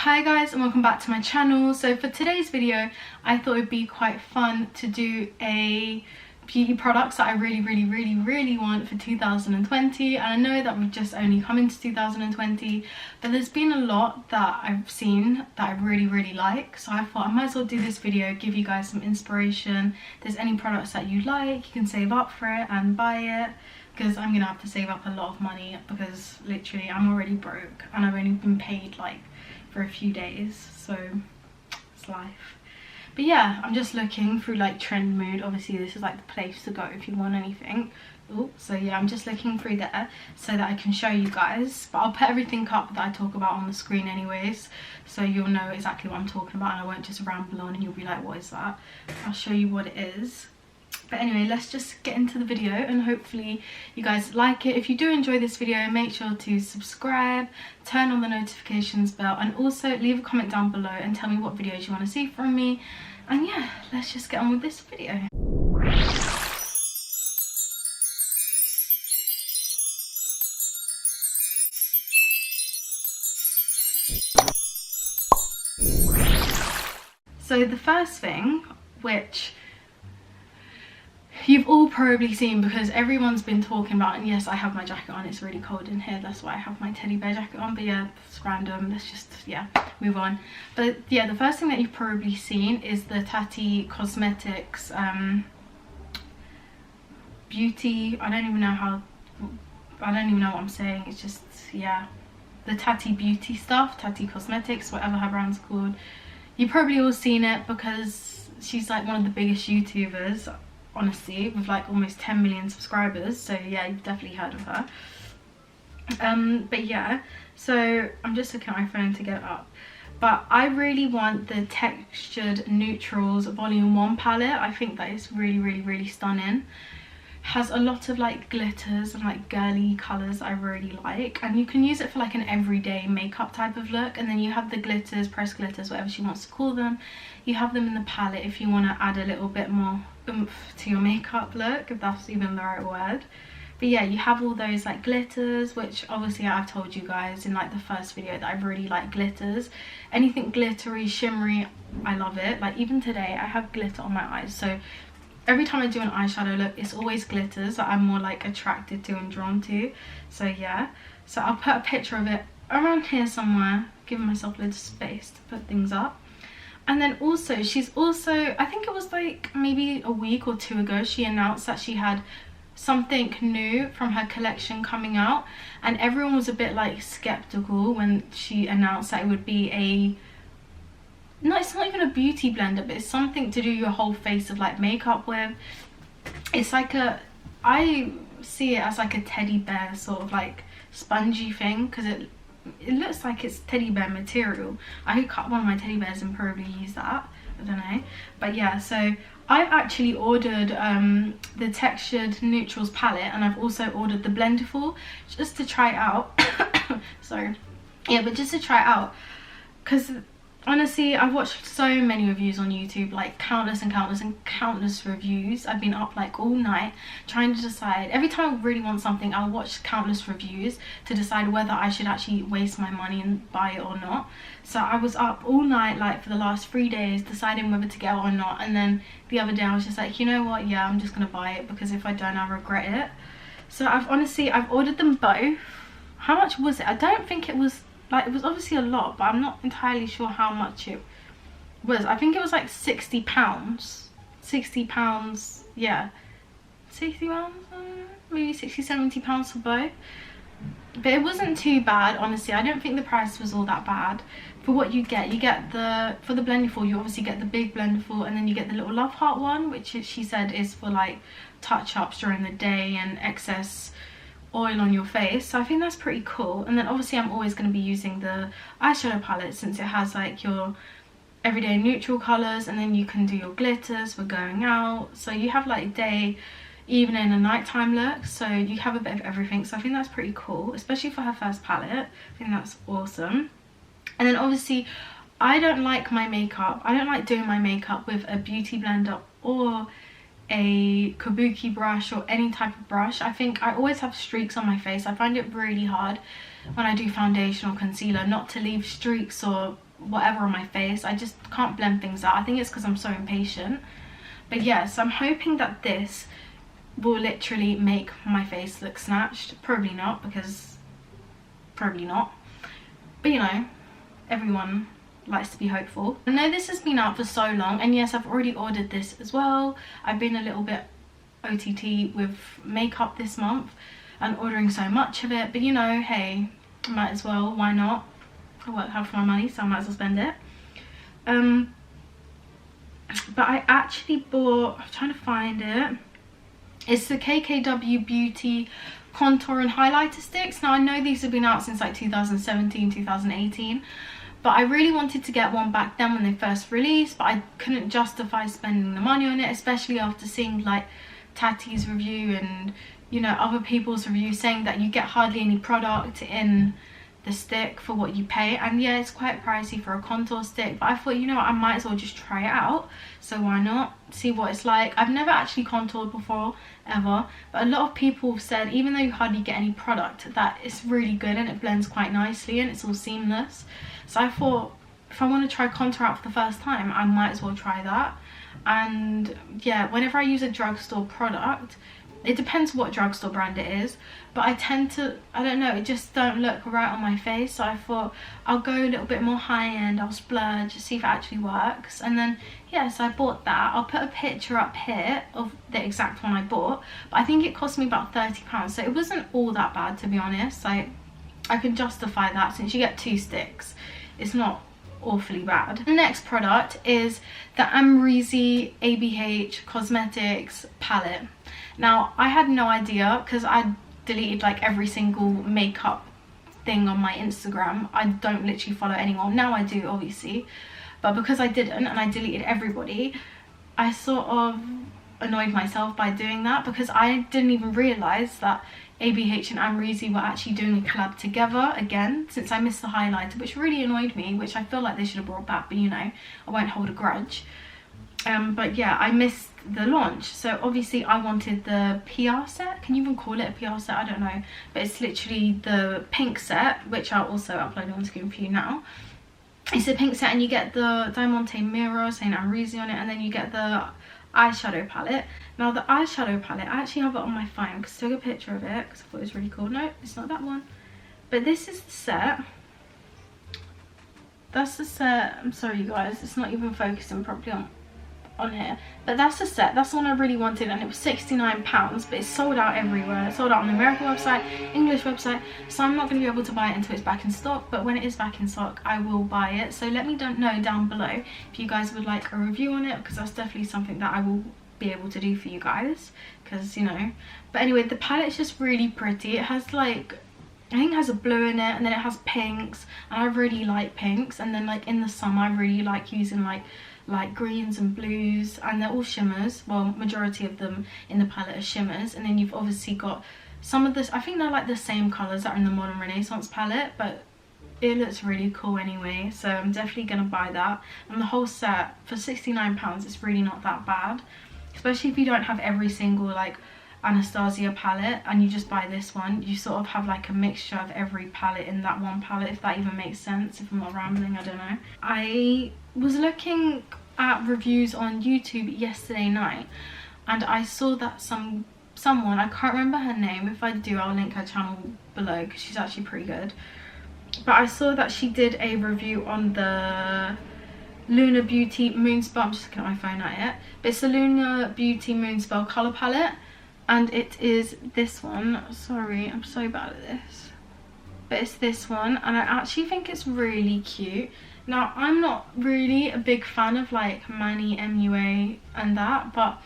Hi guys, and welcome back to my channel. So for today's video I thought it'd be quite fun to do a beauty products that I really want for 2020. And I know that we've just only come into 2020, but there's been a lot that I've seen that I really like, so I thought I might as well do this video, give you guys some inspiration. If there's any products that you like, you can save up for it and buy it, because I'm gonna have to save up a lot of money because literally I'm already broke and I've only been paid like for a few days, so it's life. But yeah, I'm just looking through like Trend Mood. Obviously this is like the place to go if you want anything. Ooh, so yeah, I'm just looking through there so that I can show you guys, but I'll put everything up that I talk about on the screen anyways, so you'll know exactly what I'm talking about and I won't just ramble on and you'll be like, what is that? I'll show you what it is. But anyway, let's just get into the video and hopefully you guys like it. If you do enjoy this video, make sure to subscribe, turn on the notifications bell, and also leave a comment down below and tell me what videos you want to see from me. And yeah, let's just get on with this video. So the first thing, which you've all probably seen because everyone's been talking about, and yes, I have my jacket on, it's really cold in here, that's why I have my teddy bear jacket on, but yeah, it's random, let's just, yeah, move on. But yeah, the first thing that you've probably seen is the Tati Cosmetics beauty, I don't even know what I'm saying, it's just, yeah, the Tati beauty stuff, Tati Cosmetics, whatever her brand's called. You've probably all seen it because she's like one of the biggest YouTubers, honestly, with like almost 10 million subscribers, so yeah, you've definitely heard of her. But yeah, so I'm just looking at my phone to get it up, but I really want the Textured Neutrals Volume 1 palette. I think that is really stunning. Has a lot of like glitters and like girly colours I really like, and you can use it for like an everyday makeup type of look. And then you have the glitters, pressed glitters, whatever she wants to call them, you have them in the palette if you want to add a little bit more oomph to your makeup look, if that's even the right word. But yeah, you have all those like glitters, which obviously I've told you guys in like the first video that I really like glitters. Anything glittery, shimmery, I love it. Like even today I have glitter on my eyes, so every time I do an eyeshadow look, it's always glitters that I'm more like attracted to and drawn to. So yeah, so I'll put a picture of it around here somewhere, giving myself a little space to put things up. And then also, she's also, I think it was like maybe a week or two ago, she announced that she had something new from her collection coming out, and everyone was a bit like skeptical when she announced that it would be a, no, it's not even a beauty blender, but it's something to do your whole face of like makeup with. It's like a, I see it as like a teddy bear sort of like spongy thing, because it looks like it's teddy bear material. I could cut one of my teddy bears and probably use that, I don't know. But yeah, so I've actually ordered the Textured Neutrals palette, and I've also ordered the Blenderful just to try it out. Sorry, yeah, but just to try it out, because honestly I've watched so many reviews on YouTube, like countless reviews. I've been up like all night trying to decide. Every time I really want something, I'll watch countless reviews to decide whether I should actually waste my money and buy it or not. So I was up all night like for the last 3 days deciding whether to get it or not, and then the other day I was just like, you know what, yeah, I'm just gonna buy it, because if I don't I'll regret it. So I've ordered them both. How much was it? I don't think it was, like, it was obviously a lot, but I'm not entirely sure how much it was. I think it was like £60. £60, yeah. £60, maybe £60–70 for both. But it wasn't too bad, honestly. I don't think the price was all that bad. For what you get the, for the Blenderful, you obviously get the big Blenderful, and then you get the little Love Heart one, which she said is for like touch-ups during the day and excess oil on your face. So I think that's pretty cool. And then obviously I'm always going to be using the eyeshadow palette, since it has like your everyday neutral colors, and then you can do your glitters for going out. So you have like day, evening and nighttime looks, so you have a bit of everything. So I think that's pretty cool, especially for her first palette. I think that's awesome. And then obviously I don't like my makeup, I don't like doing my makeup with a beauty blender or a kabuki brush or any type of brush. I think I always have streaks on my face. I find it really hard when I do foundation or concealer not to leave streaks or whatever on my face. I just can't blend things out. I think it's because I'm so impatient. But yes, I'm hoping that this will literally make my face look snatched. Probably not, because probably not. But you know, everyone likes to be hopeful. I know this has been out for so long, and yes, I've already ordered this as well. I've been a little bit OTT with makeup this month and ordering so much of it, but you know, hey, might as well, why not? I work hard for my money, so I might as well spend it. But I actually bought, I'm trying to find it, it's the KKW Beauty contour and highlighter sticks. Now I know these have been out since like 2017, 2018, but I really wanted to get one back then when they first released, but I couldn't justify spending the money on it, especially after seeing like Tati's review and, you know, other people's reviews saying that you get hardly any product in the stick for what you pay. And yeah, it's quite pricey for a contour stick, but I thought, you know what, I might as well just try it out, so why not see what it's like. I've never actually contoured before ever, but a lot of people have said even though you hardly get any product, that it's really good and it blends quite nicely and it's all seamless. So I thought, if I want to try contour out for the first time, I might as well try that. And yeah, whenever I use a drugstore product, it depends what drugstore brand it is, but I tend to, I don't know, it just don't look right on my face. So I thought I'll go a little bit more high end, I'll splurge, see if it actually works. And then yeah, so I bought that. I'll put a picture up here of the exact one I bought, but I think it cost me about £30, so it wasn't all that bad, to be honest. Like, I can justify that since you get 2 sticks, it's not awfully bad. The next product is the Amrezy ABH Cosmetics palette. Now I had no idea, because I deleted like every single makeup thing on my Instagram. I don't literally follow anyone. Now I do, obviously, but because I didn't and I deleted everybody, I sort of annoyed myself by doing that, because I didn't even realise that ABH and Amrezy were actually doing a collab together again, since I missed the highlighter, which really annoyed me, which I feel like they should have brought back, but you know, I won't hold a grudge. But yeah, I missed the launch, so obviously I wanted the PR set. Can you even call it a PR set? I don't know, but it's literally the pink set, which I'll also upload on screen for you now. It's a pink set and you get the Diamante mirror saying Amrezy on it, and then you get the eyeshadow palette. Now the eyeshadow palette, I actually have it on my phone because I took a picture of it because I thought it was really cool. No, it's not that one, but this is the set. That's the set. I'm sorry you guys, it's not even focusing properly on here, but that's the set. That's the one I really wanted, and it was £69, but it's sold out everywhere. It's sold out on the American website, English website, so I'm not going to be able to buy it until it's back in stock, but when it is back in stock I will buy it. So let me know down below if you guys would like a review on it, because that's definitely something that I will be able to do for you guys, because you know. But anyway, the palette's just really pretty. It has like, I think it has a blue in it, and then it has pinks, and I really like pinks. And then like in the summer I really like using like light greens and blues, and they're all shimmers. Well, majority of them in the palette are shimmers. And then you've obviously got some of this, I think they're like the same colours that are in the Modern Renaissance palette, but it looks really cool anyway, so I'm definitely gonna buy that. And the whole set for £69, it's really not that bad, especially if you don't have every single like Anastasia palette and you just buy this one. You sort of have like a mixture of every palette in that one palette, if that even makes sense. If I'm not rambling, I don't know. I was looking at reviews on YouTube yesterday night, and I saw that someone, I can't remember her name, if I do I'll link her channel below because she's actually pretty good, but I saw that she did a review on the Lunar Beauty Moonspell. I'm just looking at my phone at it, but it's the Lunar Beauty Moonspell colour palette, and it is this one. Sorry, I'm so bad at this, but it's this one, and I actually think it's really cute. Now I'm not really a big fan of like Manny MUA and that, but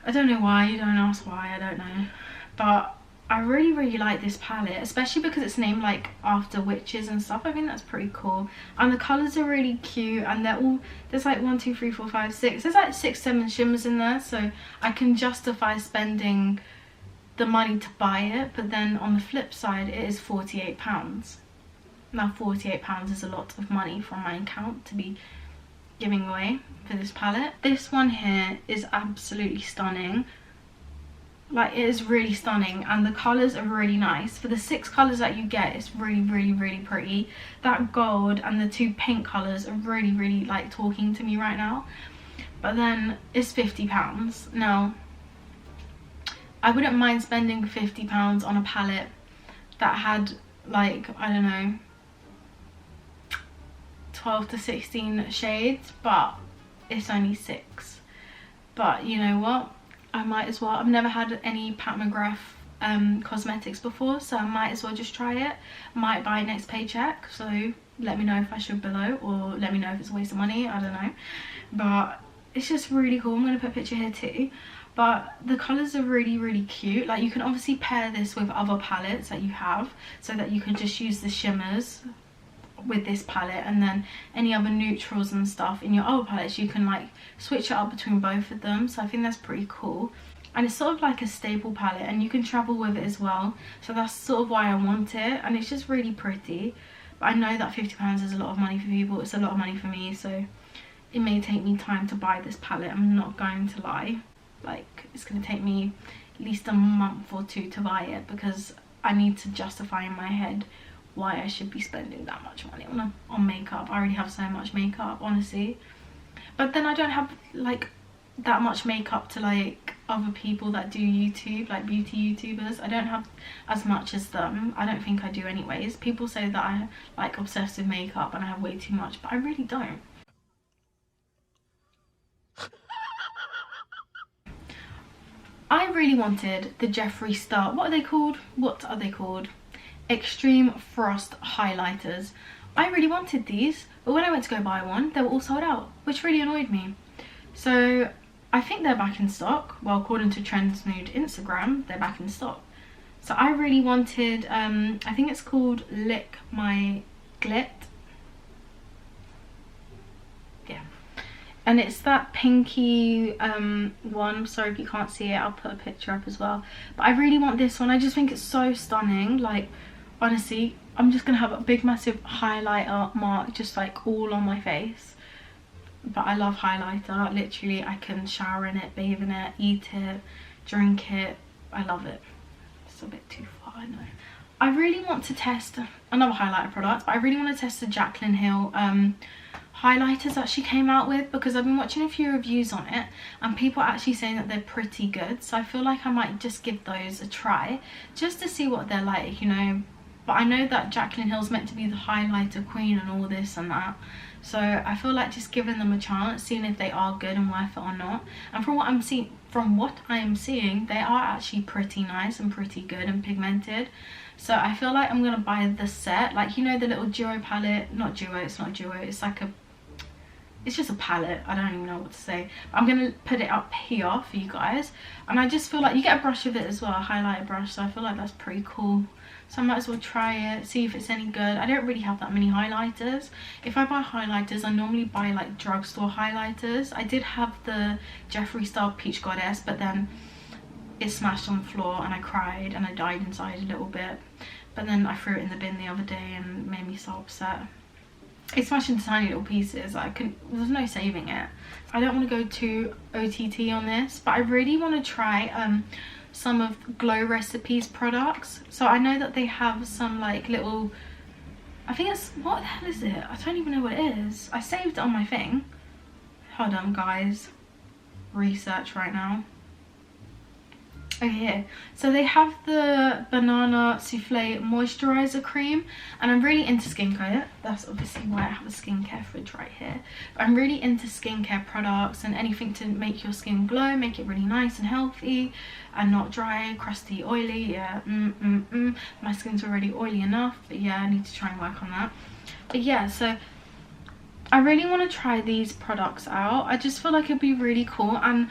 I don't know why. You don't ask why, I don't know, but I really like this palette, especially because it's named like after witches and stuff. I think that's pretty cool, and the colours are really cute, and they're all, there's like 1 2 3 4 5 6, there's like 6-7 shimmers in there, so I can justify spending the money to buy it. But then on the flip side, it is £48. Now £48 is a lot of money from my account to be giving away for this palette. This one here is absolutely stunning. Like, it is really stunning, and the colours are really nice. For the 6 colours that you get, it's really, really, really pretty. That gold and the 2 pink colours are really, really like talking to me right now. But then it's £50. Now, I wouldn't mind spending £50 on a palette that had, like, I don't know, 12 to 16 shades, but it's only 6. But you know what, I might as well. I've never had any Pat McGrath cosmetics before, so I might as well just try it. Might buy next paycheck, so let me know if I should below, or let me know if it's a waste of money, I don't know. But it's just really cool. I'm going to put a picture here too. But the colours are really, really cute. Like, you can obviously pair this with other palettes that you have, so that you can just use the shimmers with this palette, and then any other neutrals and stuff in your other palettes, you can like switch it up between both of them. So I think that's pretty cool, and it's sort of like a staple palette, and you can travel with it as well. So that's sort of why I want it, and it's just really pretty. But I know that £50 is a lot of money for people. It's a lot of money for me, so it may take me time to buy this palette. I'm not going to lie. Like, it's going to take me at least a month or 2 to buy it, because I need to justify in my head why I should be spending that much money on makeup. I already have so much makeup, honestly. But then I don't have like that much makeup to like other people that do YouTube, like beauty YouTubers. I don't have as much as them. I don't think I do anyways. People say that I like obsessed with makeup and I have way too much, but I really don't. I really wanted the Jeffree Star, what are they called? Extreme Frost highlighters. I really wanted these, but when I went to go buy one, they were all sold out, which really annoyed me. So I think they're back in stock. Well, according to Trends Nude Instagram, they're back in stock. So I really wanted, I think it's called Lick My Glit. Yeah. And it's that pinky one. Sorry if you can't see it, I'll put a picture up as well. But I really want this one. I just think it's so stunning. Like, honestly, I'm just gonna have a big massive highlighter mark just like all on my face. But I love highlighter. Literally, I can shower in it, bathe in it, eat it, drink it. I love it. It's a bit too far, I know. I really want to test another highlighter product, but I really want to test the Jaclyn Hill highlighters that she came out with, because I've been watching a few reviews on it and people are actually saying that they're pretty good. So I feel like I might just give those a try just to see what they're like, you know. But I know that Jaclyn Hill's meant to be the highlighter queen and all this and that, so I feel like just giving them a chance, seeing if they are good and worth it or not. And from what I am seeing, they are actually pretty nice and pretty good and pigmented. So I feel like I'm gonna buy the set, like, you know, the little duo palette. Not duo, it's not duo, it's like a, it's just a palette. I don't even know what to say. But I'm gonna put it up here for you guys, and I just feel like you get a brush with it as well, a highlighter brush, so I feel like that's pretty cool. So I might as well try it, see if it's any good. I don't really have that many highlighters. If I buy highlighters, I normally buy like drugstore highlighters. I did have the Jeffree Star Peach Goddess, but then it smashed on the floor and I cried and I died inside a little bit. But then I threw it in the bin the other day and made me so upset. It smashed into tiny little pieces. There's no saving it. I don't want to go too OTT on this, but I really want to try some of Glow Recipes products. So I know that they have some like little, I think it's, what the hell is it? I don't even know what it is. I saved it on my thing. Hold on guys, research right now. Okay, here. So they have the Banana Souffle Moisturizer Cream, and I'm really into skincare. That's obviously why I have a skincare fridge right here. But I'm really into skincare products and anything to make your skin glow, make it really nice and healthy and not dry, crusty, oily. Yeah, my skin's already oily enough, but yeah, I need to try and work on that. But yeah, so I really want to try these products out. I just feel like it'd be really cool. And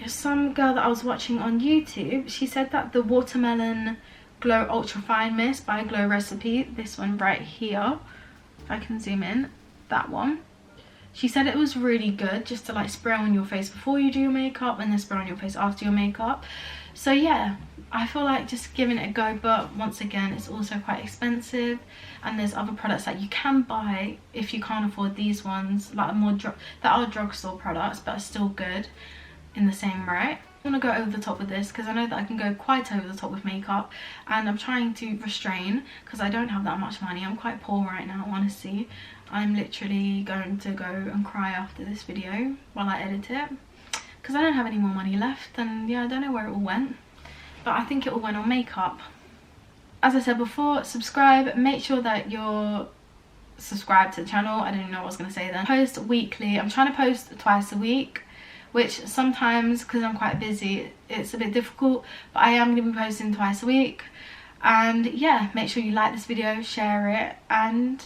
some girl that I was watching on YouTube, she said that the Watermelon Glow Ultra Fine Mist by Glow Recipe, this one right here, if I can zoom in, that one, she said it was really good just to like spray on your face before you do your makeup and then spray on your face after your makeup. So yeah, I feel like just giving it a go, but once again it's also quite expensive, and there's other products that you can buy if you can't afford these ones, like that are drugstore products but are still good in the same right. I want to go over the top with this because I know that I can go quite over the top with makeup, and I'm trying to restrain because I don't have that much money. I'm quite poor right now, honestly. I'm literally going to go and cry after this video while I edit it because I don't have any more money left, and yeah, I don't know where it all went, but I think it all went on makeup. As I said before, subscribe, make sure that you're subscribed to the channel. I don't know what I was going to say then. Post weekly. I'm trying to post twice a week, which sometimes, because I'm quite busy, it's a bit difficult, but I am going to be posting twice a week. And yeah, make sure you like this video, share it, and